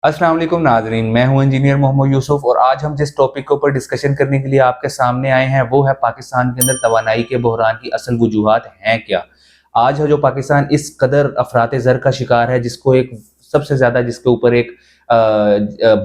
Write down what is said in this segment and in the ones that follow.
अस्सलाम वालेकुम नाजरीन, मैं हूं इंजीनियर मोहम्मद यूसुफ और आज हम जिस टॉपिक के ऊपर डिस्कशन करने के लिए आपके सामने आए हैं वो है पाकिस्तान के अंदर तवानाई के बहरान की असल वजूहात हैं क्या। आज है जो पाकिस्तान इस कदर अफराते ज़र का शिकार है, जिसको एक सबसे ज़्यादा जिसके ऊपर एक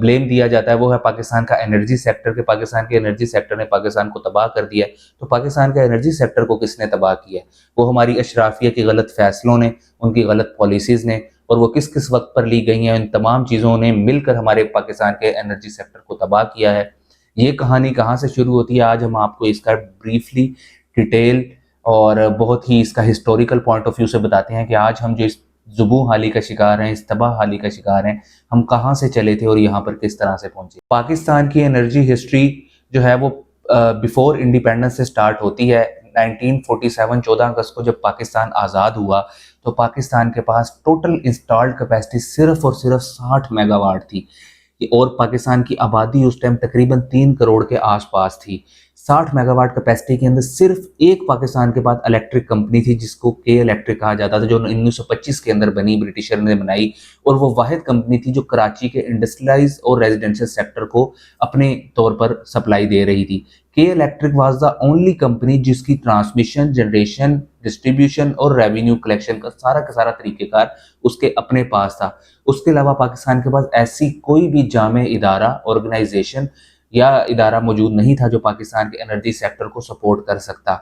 ब्लेम दिया जाता है वो है पाकिस्तान का एनर्जी सेक्टर के पाकिस्तान के एनर्जी सेक्टर ने पाकिस्तान को तबाह कर दिया है। तो पाकिस्तान के एनर्जी सेक्टर को किसने तबाह किया है? वो हमारी अशराफिया के गलत फैसलों ने, उनकी गलत पॉलिसीज़ ने, और वो किस किस वक्त पर ली गई हैं, इन तमाम चीज़ों ने मिलकर हमारे पाकिस्तान के एनर्जी सेक्टर को तबाह किया है। ये कहानी कहाँ से शुरू होती है, आज हम आपको इसका ब्रीफली डिटेल और बहुत ही इसका हिस्टोरिकल पॉइंट ऑफ व्यू से बताते हैं कि आज हम जो इस जुबू हाली का शिकार हैं, इस तबाह हाली का शिकार हैं, हम कहाँ से चले थे और यहाँ पर किस तरह से पहुंचे। पाकिस्तान की एनर्जी हिस्ट्री जो है वो बिफोर इंडिपेंडेंस से स्टार्ट होती है। 1947 14 अगस्त को जब पाकिस्तान आज़ाद हुआ तो पाकिस्तान के पास टोटल इंस्टॉल्ड कैपेसिटी सिर्फ और सिर्फ 60 मेगावाट थी और पाकिस्तान की आबादी उस टाइम तकरीबन 3 करोड़ के आसपास थी। 60 मेगावाट कैपेसिटी के अंदर सिर्फ एक पाकिस्तान के पास इलेक्ट्रिक कंपनी थी जिसको के इलेक्ट्रिक कहा जाता था, जो 1925 के अंदर बनी, ब्रिटिशर ने बनाई, और वो वाहिद कंपनी थी जो कराची के इंडस्ट्रियलाइज और रेजिडेंशियल सेक्टर को अपने तौर पर सप्लाई दे रही थी। के electric was the only company जिसकी ट्रांसमिशन, जनरेशन, डिस्ट्रीब्यूशन और रेवेन्यू कलेक्शन का सारा तरीकेकार उसके अपने पास था। उसके अलावा पाकिस्तान के पास ऐसी कोई भी जामे इदारा, ऑर्गेनाइजेशन या इदारा मौजूद नहीं था जो पाकिस्तान के एनर्जी सेक्टर को सपोर्ट कर सकता।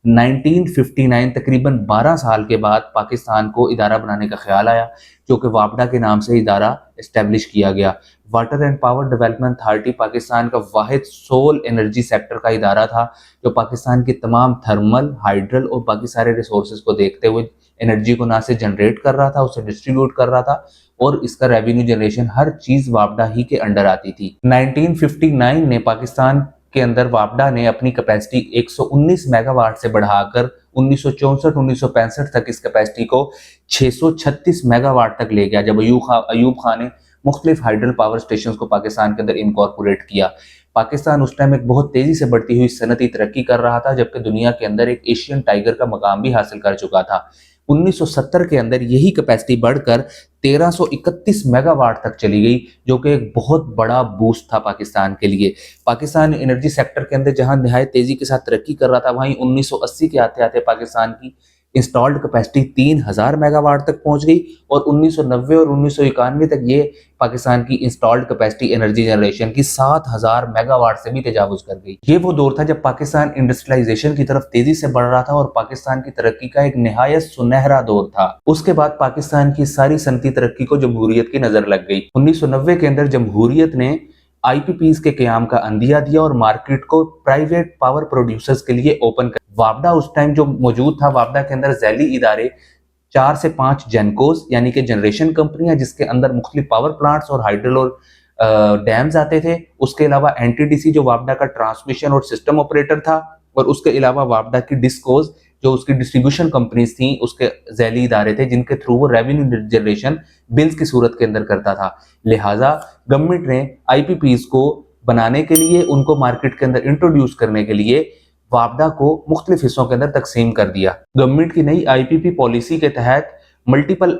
1959 तकरीबन 12 साल के बाद पाकिस्तान को इदारा बनाने का ख्याल आया, जो कि वापडा के नाम से इदारा इस्टेब्लिश किया गया। Water and power development authority Pakistan का वाहिद सोल एनर्जी सेक्टर का इदारा था जो पाकिस्तान की तमाम थर्मल, हाइड्रल और बाकी सारे रिसोर्सेज को देखते हुए एनर्जी को ना से जनरेट कर रहा था, उसे डिस्ट्रीब्यूट कर रहा था, और इसका रेवेन्यू जनरेशन हर चीज वापडा ही के अंडर आती थी। 1959 ने पाकिस्तान के अंदर वापडा ने अपनी कैपेसिटी 119 मेगावाट से बढ़ाकर 1964-1965 तक इस कैपेसिटी को 636 मेगावाट तक ले गया, जब अयूब खान ने मुख्तलिफ हाइड्रल पावर स्टेशन को पाकिस्तान के अंदर इनकॉर्पोरेट किया। पाकिस्तान उस टाइम एक बहुत तेजी से बढ़ती हुई सनती तरक्की कर रहा था, जबकि दुनिया के अंदर एक एशियन टाइगर का मकाम भी हासिल कर चुका था। 1970 के अंदर यही कैपेसिटी बढ़कर 1331 मेगावाट तक चली गई, जो कि एक बहुत बड़ा बूस्ट था पाकिस्तान के लिए। पाकिस्तान एनर्जी सेक्टर के अंदर जहां निहायत तेजी के साथ तरक्की कर रहा था, वहीं 1980 के आते आते पाकिस्तान की इंस्टॉल्ड कैपेसिटी 3000 मेगावाट तक पहुंच गई और 1990 और 1991 तक ये पाकिस्तान की इंस्टॉल्ड कैपेसिटी एनर्जी जनरेशन की 7000 मेगावाट से भी तजावुज कर गई। ये वो दौर था जब पाकिस्तान इंडस्ट्रियलाइजेशन की तरफ तेजी से बढ़ रहा था और पाकिस्तान की तरक्की का एक निहायत सुनहरा दौर था। उसके बाद पाकिस्तान की सारी सनती तरक्की को जमहूरियत की नजर लग गई। 1990 के अंदर जमहूरियत ने आईपीपीज के क्याम का अंदिया दिया और मार्केट को प्राइवेट पावर प्रोड्यूसर्स के लिए ओपन कर। वापडा उस टाइम जो मौजूद था, वापडा के अंदर झैली इदारे 4 से 5 जेनकोस यानी कि जनरेशन कंपनियां, जिसके अंदर मुख्तलिफ पावर प्लांट्स और हाइड्रल और डैम्स आते थे। उसके अलावा एनटीडीसी जो वापडा का ट्रांसमिशन और सिस्टम ऑपरेटर था, और उसके अलावा वापडा की डिस्कोज जो उसकी डिस्ट्रीब्यूशन कंपनीज थी, उसके झैली इदारे थे जिनके थ्रू वो रेवेन्यू जनरेशन बिल्स की सूरत के अंदर करता था। लिहाजा गवर्नमेंट ने आईपीपीज को बनाने के लिए, उनको मार्केट के अंदर इंट्रोड्यूस करने के लिए वापडा को मुख्तलिफ हिस्सों के अंदर तकसीम कर दिया। गवर्नमेंट की नई आईपीपी पॉलिसी के तहत मल्टीपल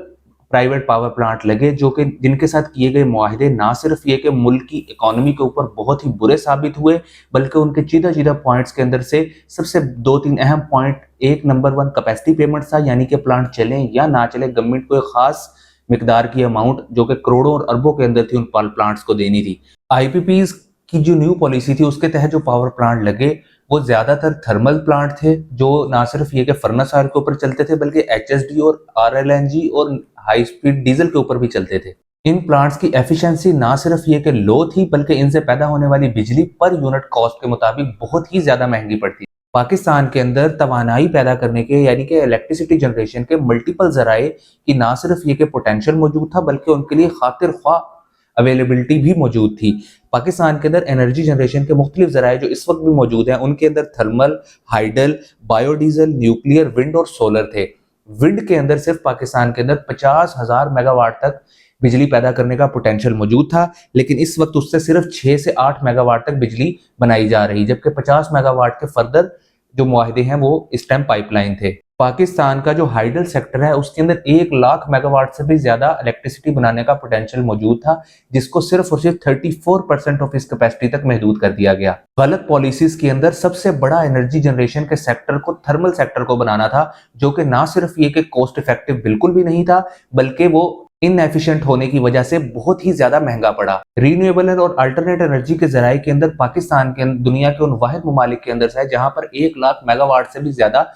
प्राइवेट पावर प्लांट लगे, जो कि जिनके साथ किए गए मुआहिदे ना सिर्फ ये कि मुल्क की इकोनॉमी के ऊपर बहुत ही बुरे साबित हुए, बल्कि उनके चीदा पॉइंट्स के अंदर से सबसे 2-3 अहम पॉइंट, एक नंबर 1 कैपेसिटी पेमेंट था, यानी कि प्लांट चलें या ना चले गवर्नमेंट को एक खास मिकदार की अमाउंट जो कि करोड़ों और अरबों के अंदर थी उन प्लांट्स को देनी थी। आईपीपीज की जो न्यू पॉलिसी थी उसके तहत जो पावर प्लांट लगे वो ज्यादातर थर्मल प्लांट थे, जो ना सिर्फ ये कि फर्नेस ऑयल के ऊपर चलते थे बल्कि एचएसडी और आरएलएनजी और हाई स्पीड डीजल के ऊपर भी चलते थे। इन प्लांट्स की एफिशिएंसी ना सिर्फ ये कि लो थी, बल्कि इनसे पैदा होने वाली बिजली पर यूनिट कॉस्ट के मुताबिक बहुत ही ज्यादा महंगी पड़ती। पाकिस्तान के अंदर तवानाई पैदा करने के यानी कि इलेक्ट्रिसिटी जनरेशन के मल्टीपल जराए की ना सिर्फ ये कि पोटेंशियल मौजूद था, बल्कि उनके लिए खातिर ख्वाह अवेलेबिलिटी भी मौजूद थी। पाकिस्तान के अंदर एनर्जी जनरेशन के मुख्तलिफ जराए जो इस वक्त भी मौजूद हैं, उनके अंदर thermal, hydel, biodiesel, nuclear, wind और सोलर थे। विंड के अंदर सिर्फ पाकिस्तान के अंदर 50,000 मेगावाट तक बिजली पैदा करने का पोटेंशियल मौजूद था, लेकिन इस वक्त उससे सिर्फ 6 से 8 मेगावाट तक बिजली बनाई जा रही, जबकि 50 मेगावाट के फर्दर जो मुआहिदे हैं वो इस टाइम पाइपलाइन थे। पाकिस्तान का जो हाइडल सेक्टर है उसके अंदर 1 लाख मेगावाट से भी ज्यादा इलेक्ट्रिसिटी बनाने का पोटेंशियल मौजूद था, जिसको सिर्फ और सिर्फ 34% ऑफ इस कैपेसिटी तक महदूद कर दिया गया। गलत पॉलिसीज के अंदर सबसे बड़ा एनर्जी जनरेशन के सेक्टर को थर्मल सेक्टर को बनाना था, जो कि ना सिर्फ ये कि कॉस्ट इफेक्टिव बिल्कुल भी नहीं था, बल्कि वो इनएफिशिएंट होने की वजह से बहुत ही ज्यादा महंगा पड़ा। रीन्यूएबल और अल्टरनेट एनर्जी के जराये के अंदर पाकिस्तान के दुनिया के उन वाहिद ममालिक के अंदर से है जहां पर 1 लाख मेगावाट से भी ज्यादा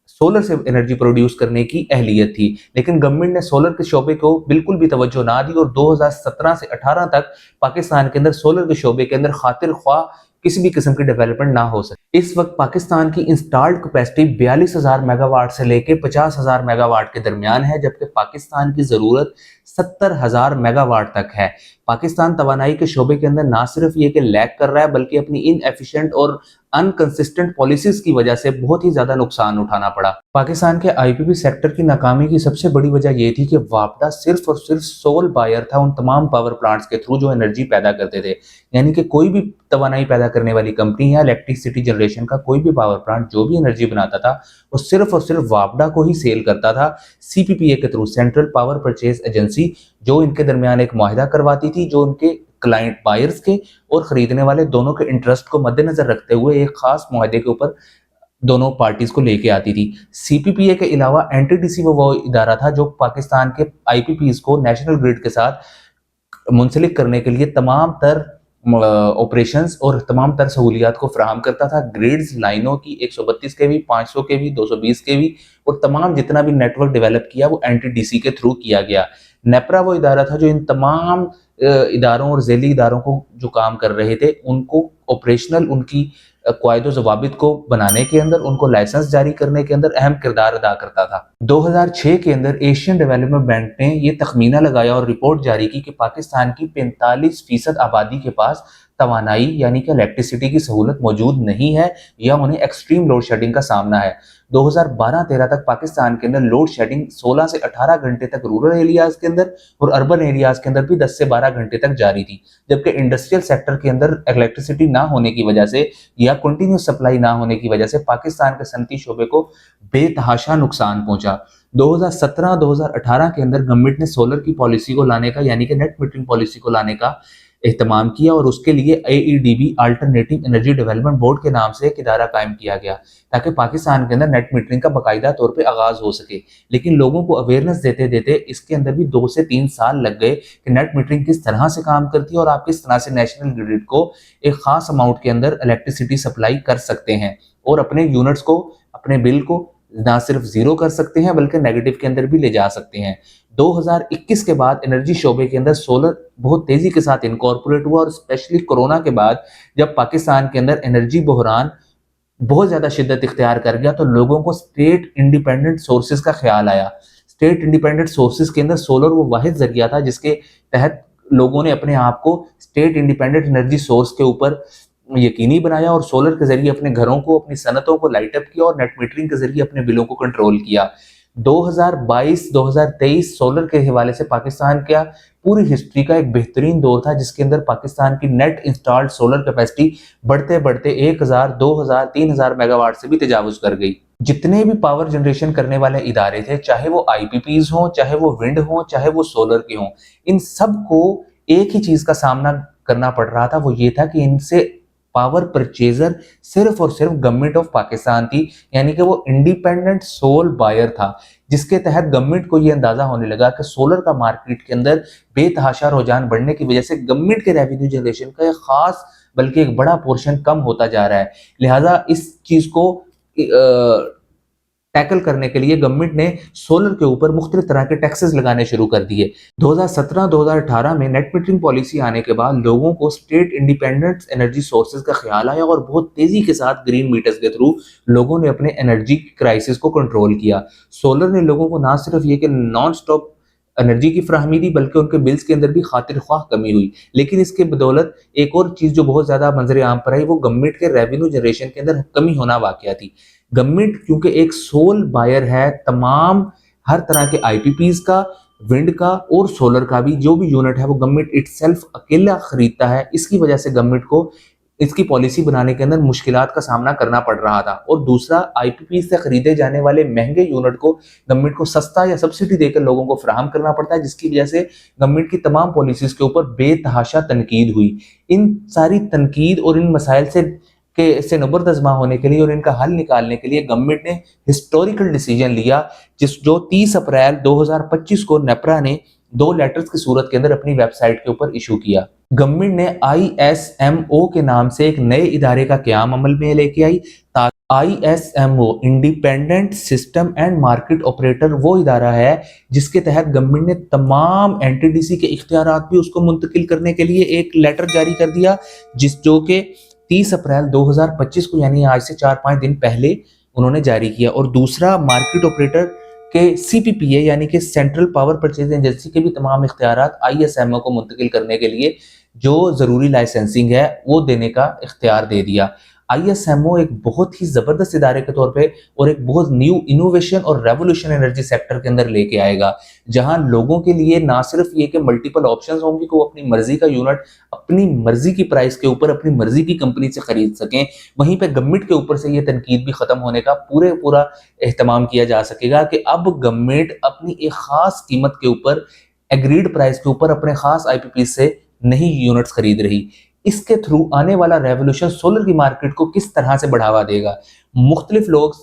सोलर से एनर्जी प्रोड्यूस करने की अहलियत थी, लेकिन गवर्नमेंट ने सोलर के शोबे को बिल्कुल भी तवज्जो ना दी और 2017 से 18 तक पाकिस्तान के अंदर सोलर के शोबे के अंदर खातिर ख्वाह किसी भी किस्म की डेवलपमेंट ना हो सके। इस वक्त पाकिस्तान की इंस्टॉल्ड कैपेसिटी 42,000 मेगावाट से लेके 50,000 मेगावाट के दरमियान है, जबकि पाकिस्तान की जरूरत 70,000 मेगावाट तक है। पाकिस्तान तवानाई के शोबे के अंदर ना सिर्फ ये कि लैग कर रहा है, बल्कि अपनी इनएफिशिएंट और अनकंसिस्टेंट पॉलिसीज की वजह से बहुत ही ज्यादा नुकसान उठाना पड़ा। पाकिस्तान के आईपीपी सेक्टर की नाकामी की सबसे बड़ी वजह यह थी कि वापडा सिर्फ और सिर्फ सोल बायर था उन तमाम पावर प्लांट्स के थ्रू जो एनर्जी पैदा करते थे, यानी कि कोई भी तवानाई पैदा करने वाली कंपनी या इलेक्ट्रिसिटी जनरेशन का कोई भी पावर प्लांट जो भी एनर्जी बनाता था वो सिर्फ और सिर्फ वापडा को ही सेल करता था, सीपीपीए के through, central power purchase agency, जो इनके दरमियान एक मुआहिदा करवाती थी, जो उनके क्लाइंट बायर्स के और खरीदने वाले दोनों के इंटरेस्ट को मद्देनजर रखते हुए एक खास मुआहदे के ऊपर दोनों पार्टीज को लेके आती थी। सीपीपीए के अलावा एनटीडीसी वो इदारा था जो पाकिस्तान के आईपीपीज को नेशनल ग्रिड के साथ मुंसलिक करने के लिए तमाम तर ऑपरेशंस और तमाम तर सहूलियात को फराहम करता था। ग्रिड्स लाइनों की 132 केवी, 500 केवी, 220 केवी और तमाम जितना भी नेटवर्क डेवलप किया वो एनटीडीसी के थ्रू किया गया। नेपरा वो इदारा था जो इन तमाम इदारों और झेली इदारों को जो काम कर रहे थे उनको ऑपरेशनल, उनकी कायदो जवाबित को बनाने के अंदर, उनको लाइसेंस जारी करने के अंदर अहम किरदार अदा करता था। 2006 के अंदर एशियन डेवलपमेंट बैंक ने यह तखमीना लगाया और रिपोर्ट जारी की कि पाकिस्तान की 45% आबादी के पास तवानाई यानी कि इलेक्ट्रिसिटी की सहूलत मौजूद नहीं है या उन्हें एक्सट्रीम लोड शेडिंग का सामना है। 2012-13 तक पाकिस्तान के अंदर लोड शेडिंग 16 से 18 घंटे तक रूरल एरियाज के अंदर और अर्बन एरियाज के अंदर भी 10 से 12 घंटे तक जारी थी, जबकि इंडस्ट्रियल सेक्टर के अंदर इलेक्ट्रिसिटी ना होने की वजह से या कंटिन्यूस सप्लाई ना होने की वजह से पाकिस्तान के सनती शोबे को बेतहाशा नुकसान पहुंचा। 2017-2018 के अंदर गवर्नमेंट ने सोलर की पॉलिसी को लाने का यानी कि नेट मीटरिंग पॉलिसी को लाने का एहतमाम किया और उसके लिए AEDB alternative energy development board के नाम से एक इदारा कायम किया गया ताकि पाकिस्तान के अंदर नेट मीटरिंग का बाकायदा तौर पे आगाज हो सके। लेकिन लोगों को अवेयरनेस देते देते इसके अंदर भी 2 से 3 साल लग गए कि नेट मीटरिंग किस तरह से काम करती है और आप किस तरह से नेशनल ग्रिड को एक खास अमाउंट के अंदर इलेक्ट्रिसिटी सप्लाई कर सकते हैं और अपने यूनिट्स को, अपने बिल को ना सिर्फ जीरो कर सकते हैं बल्कि नेगेटिव के अंदर भी ले जा सकते हैं। 2021 के बाद एनर्जी शोबे के अंदर सोलर बहुत तेजी के साथ इनकॉर्पोरेट हुआ और स्पेशली कोरोना के बाद जब पाकिस्तान के अंदर एनर्जी बहरान बहुत ज्यादा शिद्दत इख्तियार कर गया तो लोगों को स्टेट इंडिपेंडेंट सोर्सेज का ख्याल आया। स्टेट इंडिपेंडेंट सोर्सेज के अंदर सोलर वो वाहिद जरिया था जिसके तहत लोगों ने अपने आप को स्टेट इंडिपेंडेंट एनर्जी सोर्स के ऊपर यकीनी बनाया और सोलर के जरिए अपने घरों को, अपनी सनतों को लाइट अप किया और नेट मीटरिंग के जरिए अपने बिलों को कंट्रोल किया। 2022-2023 सोलर के हवाले से पाकिस्तान का पूरी हिस्ट्री का एक बेहतरीन दौर था जिसके अंदर पाकिस्तान की नेट इंस्टॉल्ड सोलर कैपेसिटी बढ़ते बढ़ते 1000, 2000, 3000 मेगावाट से भी तजावुज कर गई। जितने भी पावर जनरेशन करने वाले इदारे थे, चाहे वो आईपीपीज हों, चाहे वो विंड हों, चाहे वो सोलर के हों, इन सब को एक ही चीज का सामना करना पड़ रहा था, वो ये था कि इनसे पावर परचेजर सिर्फ और सिर्फ गवर्नमेंट ऑफ पाकिस्तान थी, यानी कि वो इंडिपेंडेंट सोल बायर था, जिसके तहत गवर्नमेंट को ये अंदाजा होने लगा कि सोलर का मार्केट के अंदर बेतहाशा रुझान बढ़ने की वजह से गवर्नमेंट के रेवेन्यू जनरेशन का एक खास बल्कि एक बड़ा पोर्शन कम होता जा रहा है। लिहाजा इस चीज को टैकल करने के लिए गवर्नमेंट ने सोलर के ऊपर मुख्तलिफ तरह के टैक्सेस लगाने शुरू कर दिए। 2017-2018 में नेट मीटरिंग पॉलिसी आने के बाद लोगों को स्टेट इंडिपेंडेंट एनर्जी सोर्सेज का ख्याल आया और बहुत तेजी के साथ ग्रीन मीटर्स के थ्रू लोगों ने अपने एनर्जी क्राइसिस को कंट्रोल किया। सोलर ने लोगों को ना सिर्फ ये कि नॉन स्टॉप एनर्जी की फ्राहमी दी बल्कि उनके बिल्स के अंदर भी खातिर ख्वाह कमी हुई। लेकिन इसके बदौलत एक और चीज जो बहुत ज्यादा मंजर आम पर आई वो गवर्नमेंट के रेवेन्यू जनरेशन के अंदर कमी होना वाकया थी। गवर्नमेंट क्योंकि एक सोल बायर है तमाम हर तरह के आईपीपीज का, विंड का और सोलर का भी जो भी यूनिट है वो गवर्नमेंट इटसेल्फ अकेला खरीदता है। इसकी वजह से गवर्नमेंट को इसकी पॉलिसी बनाने के अंदर मुश्किलात का सामना करना पड़ रहा था। और दूसरा, आईपीपी से खरीदे जाने वाले महंगे यूनिट को गवर्नमेंट को सस्ता या सब्सिडी देकर लोगों को फराहम करना पड़ता है, जिसकी वजह से गवर्नमेंट की तमाम पॉलिसीज के ऊपर बेतहाशा तनकीद हुई। इन सारी तनकीद और इन मसाइल से नबरदज़मा होने के लिए और इनका हल निकालने के लिए गवर्नमेंट ने हिस्टोरिकल डिसीजन लिया, जो 30 अप्रैल 2025 को नेपरा ने 2 लेटर्स की सूरत के अंदर अपनी वेबसाइट के ऊपर इशू किया। गवर्नमेंट ने ISMO के नाम से एक नए इदारे का क़याम अमल में लेके आई। ISMO independent system and market operator वो इदारा है जिसके तहत गवर्नमेंट ने तमाम NTDC के इख्तियारात भी उसको मुंतकिल करने के लिए एक लेटर जारी कर दिया, जो कि 30 अप्रैल 2025 को यानी आज से 4-5 दिन पहले उन्होंने जारी किया। और दूसरा, मार्केट ऑपरेटर के CPPA यानी कि सेंट्रल पावर परचेज एजेंसी के भी तमाम इख्तियारात ISMO को मुंतकिल करने के लिए जो ज़रूरी लाइसेंसिंग है वो देने का इख्तियार दे दिया। ISMO एक बहुत ही ज़बरदस्त इदारे के तौर पे और एक बहुत न्यू इनोवेशन और रेवोल्यूशन एनर्जी सेक्टर के अंदर लेके आएगा, जहां लोगों के लिए ना सिर्फ ये कि मल्टीपल ऑप्शंस होंगे कि वो अपनी मर्जी का यूनिट अपनी मर्जी की प्राइस के ऊपर अपनी मर्जी की कंपनी से खरीद सकें, वहीं पे गवर्नमेंट के ऊपर से ये तनकीद भी खत्म होने का पूरा एहतमाम किया जा सकेगा कि अब गवर्नमेंट अपनी एक खास कीमत के ऊपर एग्रीड प्राइस के ऊपर अपने खास IPP से नहीं यूनिट्स खरीद रही। इसके थ्रू आने वाला रेवोल्यूशन सोलर की मार्केट को किस तरह से बढ़ावा देगा। मुख्तलिफ लोग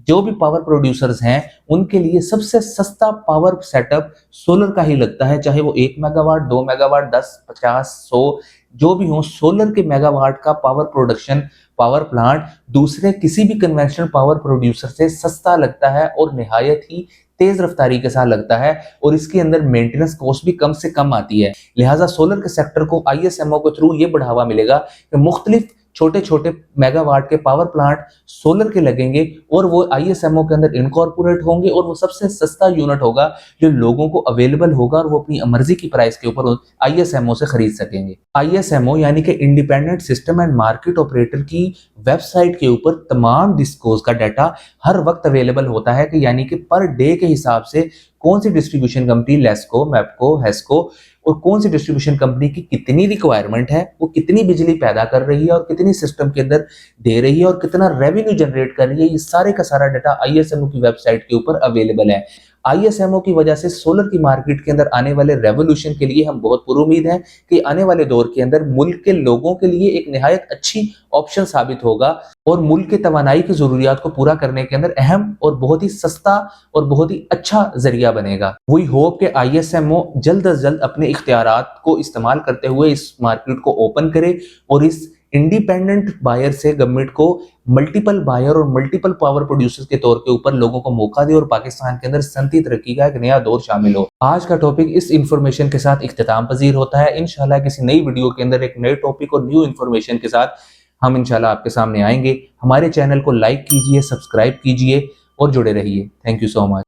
जो भी पावर प्रोड्यूसर्स हैं उनके लिए सबसे सस्ता पावर सेटअप सोलर का ही लगता है, चाहे वो 1 मेगावाट, 2 मेगावाट, 10, 50, 100 जो भी हो। सोलर के मेगावाट का पावर प्रोडक्शन पावर प्लांट दूसरे किसी भी कन्वेंशनल पावर प्रोड्यूसर से सस्ता लगता है और निहायत ही तेज रफ्तारी के साथ लगता है, और इसके अंदर मेंटेनेंस कॉस्ट भी कम से कम आती है। लिहाजा सोलर के सेक्टर को ISMO के थ्रू ये बढ़ावा मिलेगा कि मुख्तलिफ छोटे छोटे मेगावाट के पावर प्लांट सोलर के लगेंगे और वो ISMO के अंदर इनकॉर्पोरेट होंगे और वो सबसे सस्ता यूनिट होगा जो लोगों को अवेलेबल होगा और वो अपनी मर्जी की प्राइस के ऊपर ISMO से खरीद सकेंगे। ISMO यानी कि independent system and market operator की वेबसाइट के ऊपर तमाम डिस्कोज का डाटा हर वक्त अवेलेबल होता है कि यानी कि पर डे के हिसाब से कौन सी डिस्ट्रीब्यूशन कंपनी लेस्को, मैपको, हेस्को और कौन सी डिस्ट्रीब्यूशन कंपनी की कितनी रिक्वायरमेंट है, वो कितनी बिजली पैदा कर रही है और कितनी सिस्टम के अंदर दे रही है और कितना रेवेन्यू जनरेट कर रही है, ये सारे का सारा डाटा ISMO की वेबसाइट के ऊपर अवेलेबल है। ISMO की वजह से सोलर की मार्केट के अंदर आने वाले रेवोल्यूशन के लिए हम बहुत पुरुमीद हैं कि आने वाले दौर के अंदर मुल्क के लोगों के लिए एक निहायत अच्छी ऑप्शन साबित होगा और मुल्क के तवानाई की जरूरियात को पूरा करने के अंदर अहम और बहुत ही सस्ता और बहुत ही अच्छा जरिया बनेगा। वी होप कि ISMO जल्द अज जल्द अपने इख्तियारात को इस्तेमाल करते हुए इस मार्केट को ओपन करे और इस इंडिपेंडेंट बायर से गवर्नमेंट को मल्टीपल बायर और मल्टीपल पावर प्रोड्यूसर्स के तौर के ऊपर लोगों को मौका दे और पाकिस्तान के अंदर सनती तरक्की का एक नया दौर शामिल हो। आज का टॉपिक इस इंफॉर्मेशन के साथ इख्तिताम पजीर होता है। इंशाल्लाह किसी नई वीडियो के अंदर एक नए टॉपिक और न्यू इंफॉर्मेशन के साथ हम इंशाल्लाह आपके सामने आएंगे। हमारे चैनल को लाइक कीजिए, सब्सक्राइब कीजिए और जुड़े रहिए। Thank you so much.